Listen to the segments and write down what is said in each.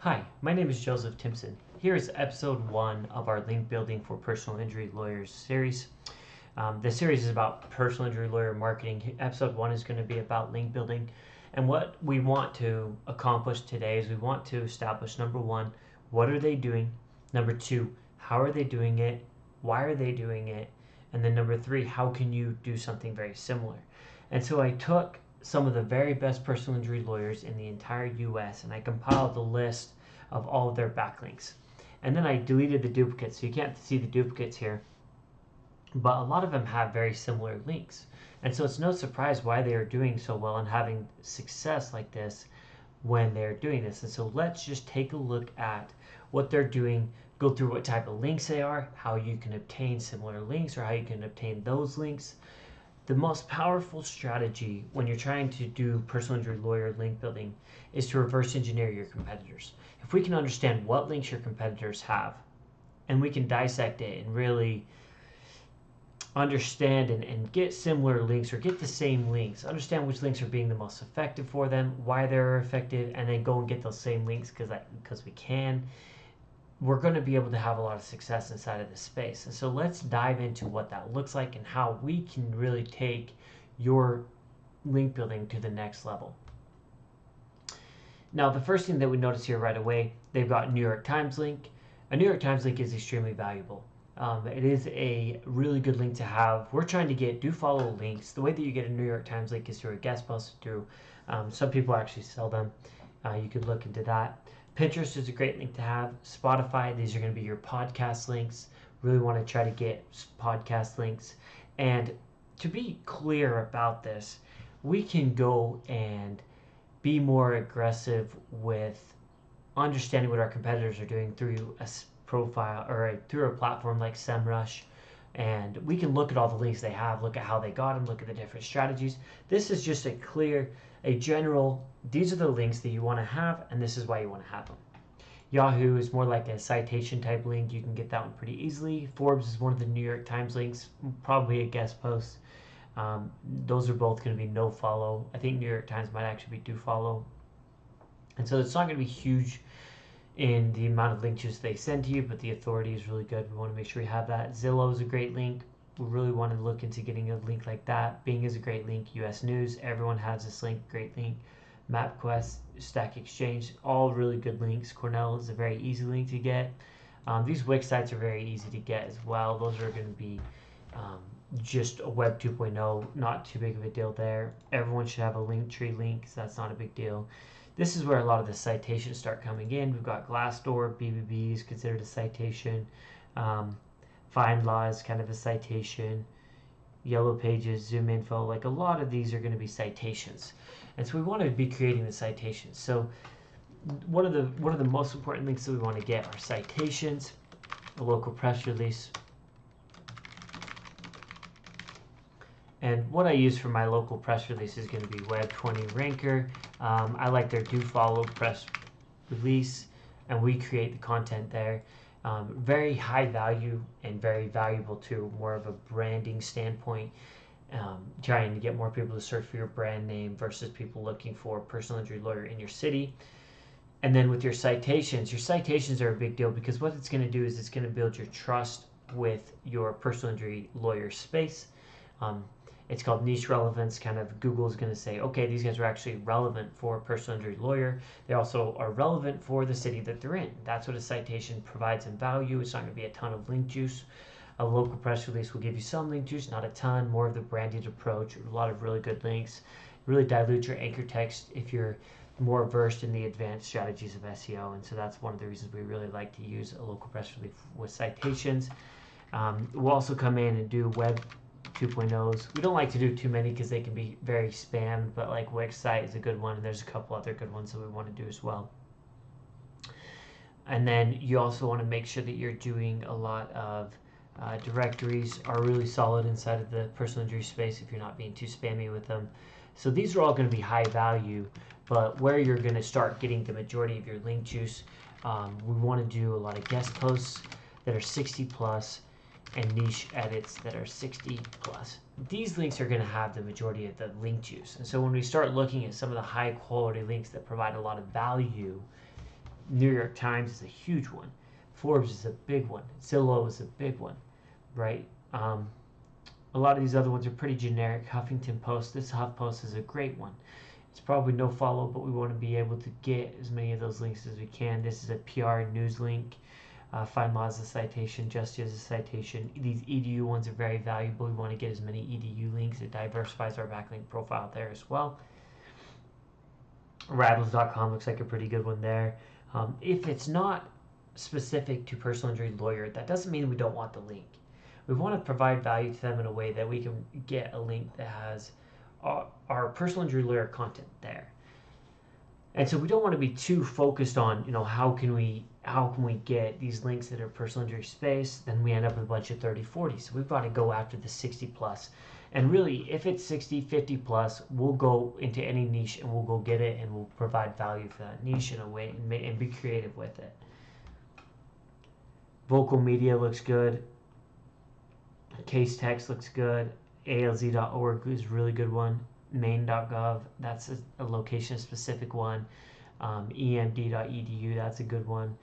Hi, my name is Joseph Timpson. Here is episode 1 of our Link Building for Personal Injury Lawyers series. This series is about personal injury lawyer marketing. Episode 1 is going to be about link building. And what we want to accomplish today is we want to establish, number 1, what are they doing? Number 2, how are they doing it? Why are they doing it? And then number 3, how can you do something very similar? And so I took some of the very best personal injury lawyers in the entire US and I compiled a list of all of their backlinks. And then I deleted the duplicates, so you can't see the duplicates here. But a lot of them have very similar links. And so it's no surprise why they are doing so well and having success like this when they're doing this. And so let's just take a look at what they're doing, go through what type of links they are, how you can obtain similar links or how you can obtain those links. The most powerful strategy when you're trying to do personal injury lawyer link building is to reverse engineer your competitors. If we can understand what links your competitors have and we can dissect it and really understand and get similar links or get the same links, understand which links are being the most effective for them, why they're effective, and then go and get those same links because we can, we're going to be able to have a lot of success inside of this space. And so let's dive into what that looks like and how we can really take your link building to the next level. Now, the first thing that we notice here right away, they've got New York Times link. A New York Times link is extremely valuable. It is a really good link to have. We're trying to get do follow links. The way that you get a New York Times link is through a guest post, through some people actually sell them. You could look into that. Pinterest is a great link to have. Spotify, these are going to be your podcast links. Really want to try to get podcast links. And to be clear about this, we can go and be more aggressive with understanding what our competitors are doing through a profile or through a platform like SEMrush. And we can look at all the links they have, look at how they got them, look at the different strategies. This is just a general, these are the links that you want to have, and this is why you want to have them. Yahoo is more like a citation type link. You can get that one pretty easily. Forbes is one of the New York Times links, probably a guest post. Those are both going to be no follow. I think New York Times might actually be do follow. And so it's not going to be huge in the amount of link juice they send to you, but the authority is really good. We want to make sure we have that. Zillow is a great link. We really want to look into getting a link like that. Bing is a great link. US News, everyone has this link, great link. MapQuest, Stack Exchange, all really good links. Cornell is a very easy link to get. These Wix sites are very easy to get as well. Those are going to be just a Web 2.0, not too big of a deal there. Everyone should have a Linktree link, so that's not a big deal. This is where a lot of the citations start coming in. We've got Glassdoor, BBB is considered a citation. FindLaw is kind of a citation. Yellow Pages, ZoomInfo, like a lot of these are going to be citations. And so we want to be creating the citations. So one of the most important links that we want to get are citations, a local press release. And what I use for my local press release is going to be Web20 Ranker. I like their do follow press release, and we create the content there. Very high value and very valuable too, more of a branding standpoint, trying to get more people to search for your brand name versus people looking for a personal injury lawyer in your city. And then with your citations are a big deal because what it's going to do is it's going to build your trust with your personal injury lawyer space. It's called niche relevance. Kind of Google's going to say, okay, these guys are actually relevant for a personal injury lawyer. They also are relevant for the city that they're in. That's what a citation provides in value. It's not going to be a ton of link juice. A local press release will give you some link juice, not a ton, more of the branded approach, a lot of really good links. Really dilute your anchor text if you're more versed in the advanced strategies of SEO. And so that's one of the reasons we really like to use a local press release with citations. We'll also come in and do Web 2.0s. We don't like to do too many because they can be very spammed, but like Wix site is a good one, and there's a couple other good ones that we want to do as well. And then you also want to make sure that you're doing a lot of directories are really solid inside of the personal injury space if you're not being too spammy with them. So these are all going to be high value, but where you're going to start getting the majority of your link juice, we want to do a lot of guest posts that are 60 plus and niche edits that are 60 plus. These links are going to have the majority of the link juice. And so when we start looking at some of the high quality links that provide a lot of value, New York Times is a huge one. Forbes is a big one. Zillow is a big one, right? A lot of these other ones are pretty generic. Huffington Post, this HuffPost is a great one. It's probably no follow, but we want to be able to get as many of those links as we can. This is a PR news link. Find Laws a citation, Just as a citation. These EDU ones are very valuable. We want to get as many EDU links. It diversifies our backlink profile there as well. Rattles.com looks like a pretty good one there. If it's not specific to personal injury lawyer, that doesn't mean we don't want the link. We want to provide value to them in a way that we can get a link that has our personal injury lawyer content there. And so we don't want to be too focused on, how can we get these links that are personal injury space, then we end up with a bunch of 30-40. So we've got to go after the 60 plus. And really, if it's 60, 50 plus, we'll go into any niche and we'll go get it and we'll provide value for that niche in a way and be creative with it. Vocal media looks good. Case text looks good. ALZ.org is a really good one. Maine.gov, that's a location specific one. EMD.edu, that's a good one.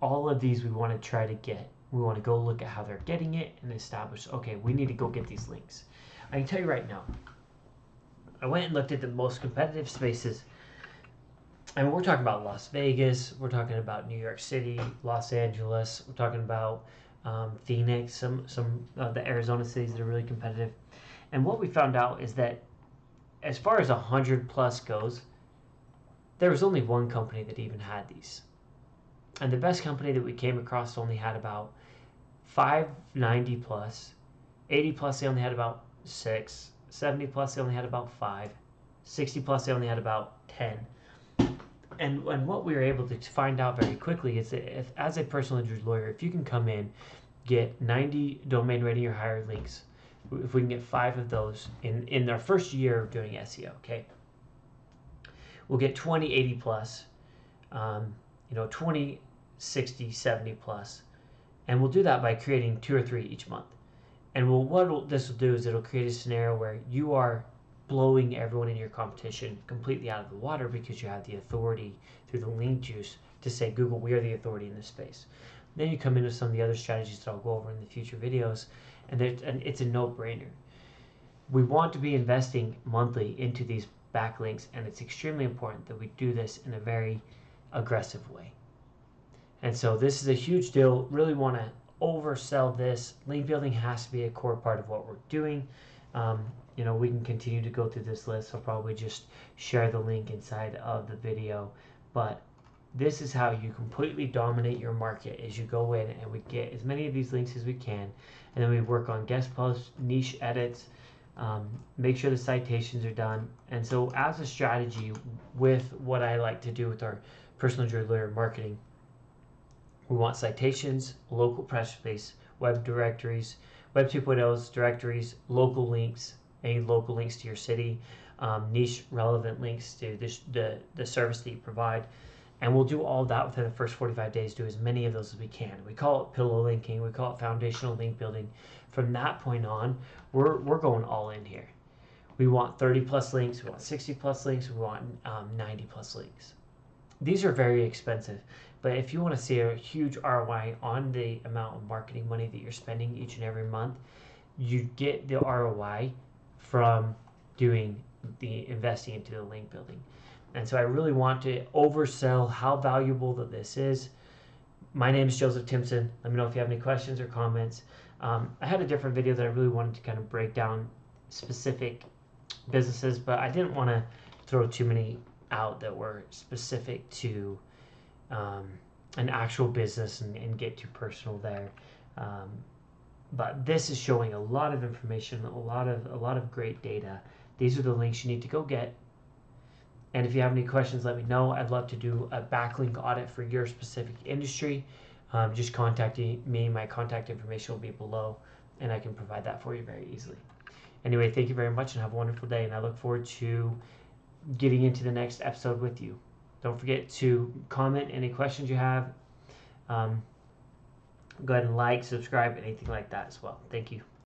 All of these we want to try to get. We want to go look at how they're getting it and establish, okay, we need to go get these links. I can tell you right now, I went and looked at the most competitive spaces. And we're talking about Las Vegas, we're talking about New York City, Los Angeles, we're talking about Phoenix, some of the Arizona cities that are really competitive. And what we found out is that as far as 100 plus goes, there was only one company that even had these. And the best company that we came across only had about 590 plus, 80 plus they only had about 6, 70 plus they only had about 5, 60 plus they only had about 10. And what we were able to find out very quickly is that if, as a personal injury lawyer, if you can come in, get 90 domain rating or higher links, if we can get 5 of those in our first year of doing SEO, okay, we'll get 20 80 plus, 20 60 70 plus, and we'll do that by creating 2 or 3 each month. And this will do is it'll create a scenario where you are blowing everyone in your competition completely out of the water because you have the authority through the link juice to say, Google, we are the authority in this space. Then you come into some of the other strategies that I'll go over in the future videos, and it's a no-brainer. We want to be investing monthly into these backlinks, and it's extremely important that we do this in a very aggressive way. And so this is a huge deal. Really want to oversell this. Link building has to be a core part of what we're doing. We can continue to go through this list. I'll probably just share the link inside of the video, but this is how you completely dominate your market as you go in and we get as many of these links as we can, and then we work on guest posts, niche edits, make sure the citations are done. And so as a strategy with what I like to do with our personal injury lawyer marketing, we want citations, local press release, web directories, Web 2.0's directories, local links, any local links to your city, niche relevant links to the service that you provide. And we'll do all that within the first 45 days, do as many of those as we can. We call it pillow linking, we call it foundational link building. From that point on, we're going all in here. We want 30 plus links, we want 60 plus links, we want 90 plus links. These are very expensive, but if you want to see a huge ROI on the amount of marketing money that you're spending each and every month, you get the ROI from doing the investing into the link building. And so I really want to oversell how valuable that this is. My name is Joseph Timpson. Let me know if you have any questions or comments. I had a different video that I really wanted to kind of break down specific businesses, but I didn't want to throw too many out that were specific to an actual business and get too personal there. But this is showing a lot of information, a lot of great data. These are the links you need to go get. And if you have any questions, let me know. I'd love to do a backlink audit for your specific industry. Just contact me. My contact information will be below, and I can provide that for you very easily. Anyway, thank you very much and have a wonderful day, and I look forward to getting into the next episode with you. Don't forget to comment any questions you have. Go ahead and like, subscribe, anything like that as well. Thank you.